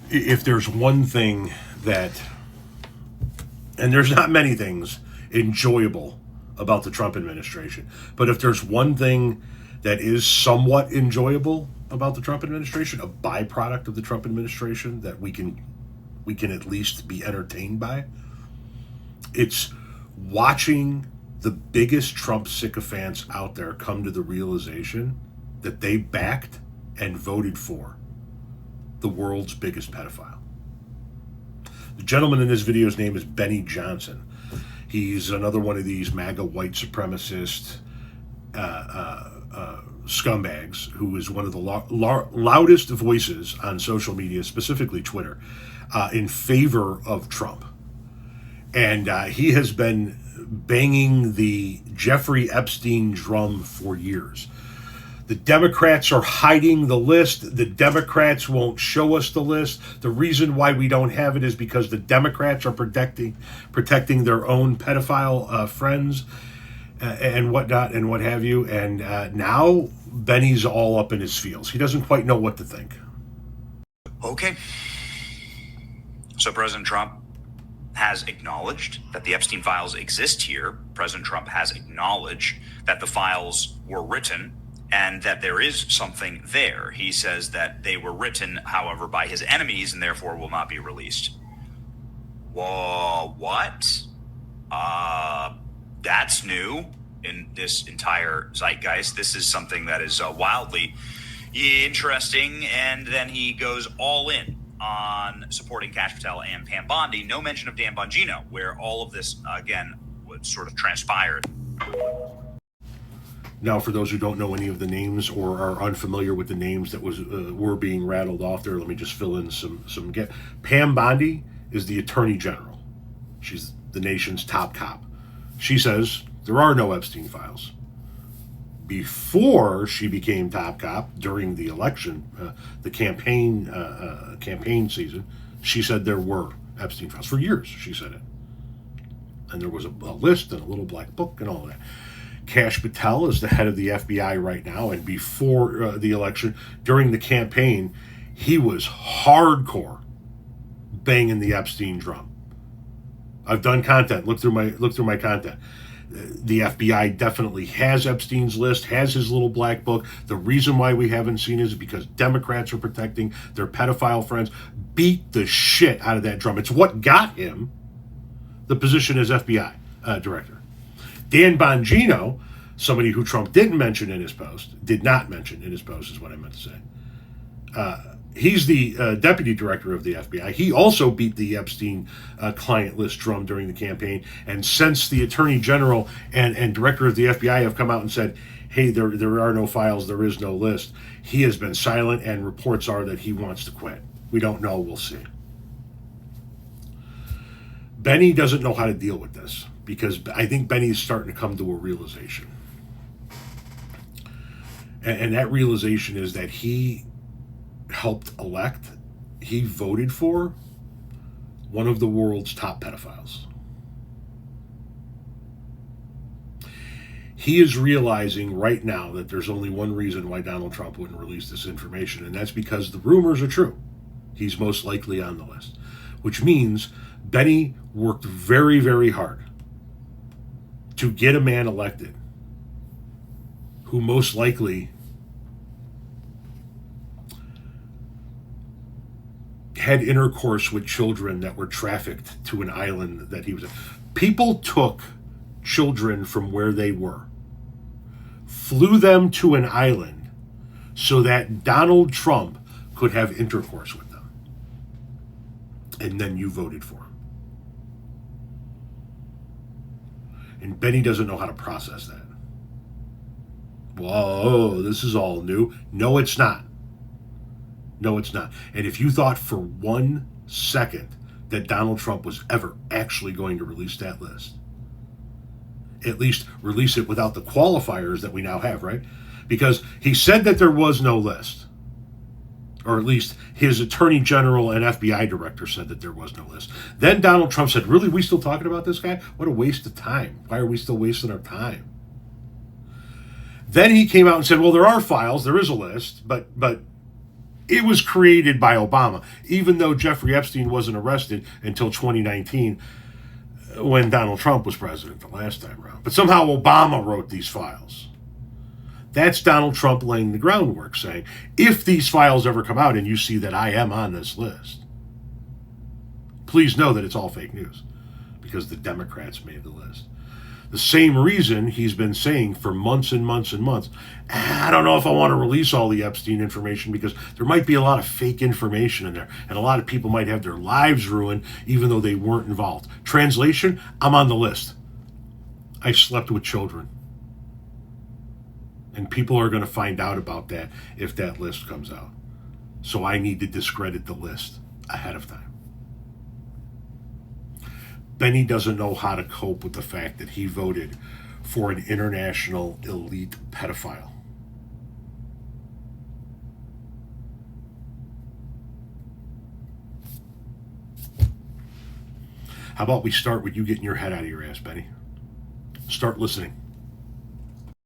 If there's one thing that, and there's not many things enjoyable about the Trump administration, but if there's one thing that is somewhat enjoyable about the Trump administration, a byproduct of the Trump administration that we can at least be entertained by, it's watching the biggest Trump sycophants out there come to the realization that they backed and voted for the world's biggest pedophile. The gentleman in this video's name is Benny Johnson. He's another one of these MAGA white supremacist scumbags who is one of the loudest voices on social media, specifically Twitter, in favor of Trump. And he has been banging the Jeffrey Epstein drum for years. The Democrats are hiding the list. The Democrats won't show us the list. The reason why we don't have it is because the Democrats are protecting their own pedophile friends and whatnot and what have you. And now Benny's all up in his feels. He doesn't quite know what to think. Okay. So President Trump has acknowledged that the Epstein files exist here. President Trump has acknowledged that the files were written and that there is something there. He says that they were written, however, by his enemies and therefore will not be released. Whoa, what? That's new in this entire zeitgeist. This is something that is wildly interesting. And then he goes all in on supporting Kash Patel and Pam Bondi. No mention of Dan Bongino, where all of this, again, would sort of transpired. Now, for those who don't know any of the names or are unfamiliar with the names that were being rattled off there, let me just fill in some. Pam Bondi is the Attorney General. She's the nation's top cop. She says there are no Epstein files. Before she became top cop during the election, the campaign season, she said there were Epstein files. For years, she said it. And there was a list and a little black book and all that. Kash Patel is the head of the FBI right now, and before the election, during the campaign, he was hardcore banging the Epstein drum. I've done content. Look through my content. The FBI definitely has Epstein's list, has his little black book. The reason why we haven't seen it is because Democrats are protecting their pedophile friends. Beat the shit out of that drum. It's what got him the position as FBI director. Dan Bongino, somebody who Trump did not mention in his post is what I meant to say. He's the deputy director of the FBI. He also beat the Epstein client list drum during the campaign. And since the attorney general and director of the FBI have come out and said, hey, there are no files, there is no list, he has been silent, and reports are that he wants to quit. We don't know. We'll see. Benny doesn't know how to deal with this, because I think Benny's starting to come to a realization. And that realization is that he voted for one of the world's top pedophiles. He is realizing right now that there's only one reason why Donald Trump wouldn't release this information, and that's because the rumors are true. He's most likely on the list, which means Benny worked very, very hard to get a man elected who most likely had intercourse with children that were trafficked to an island that he was in. People took children from where they were, flew them to an island so that Donald Trump could have intercourse with them. And then you voted for him. And Benny doesn't know how to process that. Whoa, this is all new. No, it's not. No, it's not. And if you thought for 1 second that Donald Trump was ever actually going to release that list, at least release it without the qualifiers that we now have, right? Because he said that there was no list. Or at least his attorney general and FBI director said that there was no list. Then Donald Trump said, really, we still talking about this guy? What a waste of time. Why are we still wasting our time? Then he came out and said, well, there are files, there is a list, but It was created by Obama, even though Jeffrey Epstein wasn't arrested until 2019 when Donald Trump was president the last time around. But somehow Obama wrote these files. That's Donald Trump laying the groundwork, saying, if these files ever come out and you see that I am on this list, please know that it's all fake news, because the Democrats made the list. The same reason he's been saying for months and months and months, I don't know if I want to release all the Epstein information because there might be a lot of fake information in there, and a lot of people might have their lives ruined even though they weren't involved. Translation, I'm on the list. I slept with children. And people are going to find out about that if that list comes out. So I need to discredit the list ahead of time. Benny doesn't know how to cope with the fact that he voted for an international elite pedophile. How about we start with you getting your head out of your ass, Benny? Start listening.